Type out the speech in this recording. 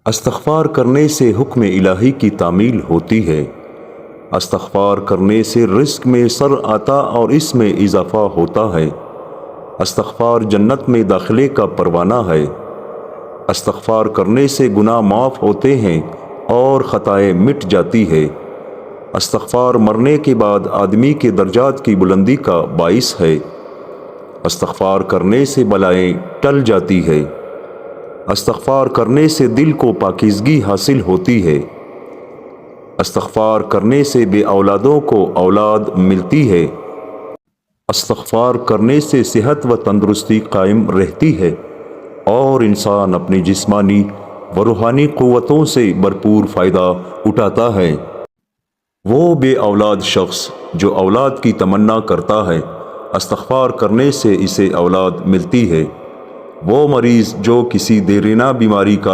استغفار کرنے سے حکم الہی کی تعمیل ہوتی ہے۔ استغفار کرنے سے رزق میں سر آتا اور اس میں اضافہ ہوتا ہے۔ استغفار جنت میں داخلے کا پروانہ ہے۔ استغفار کرنے سے گناہ معاف ہوتے ہیں اور خطائیں مٹ جاتی ہے۔ استغفار مرنے کے بعد آدمی کے درجات کی بلندی کا باعث ہے۔ استغفار کرنے سے بلائیں ٹل جاتی ہے۔ استغفار کرنے سے دل کو پاکیزگی حاصل ہوتی ہے۔ استغفار کرنے سے بے اولادوں کو اولاد ملتی ہے۔ استغفار کرنے سے صحت و تندرستی قائم رہتی ہے اور انسان اپنی جسمانی و روحانی قوتوں سے بھرپور فائدہ اٹھاتا ہے۔ وہ بے اولاد شخص جو اولاد کی تمنا کرتا ہے، استغفار کرنے سے اسے اولاد ملتی ہے۔ وہ مریض جو کسی دیرینہ بیماری کا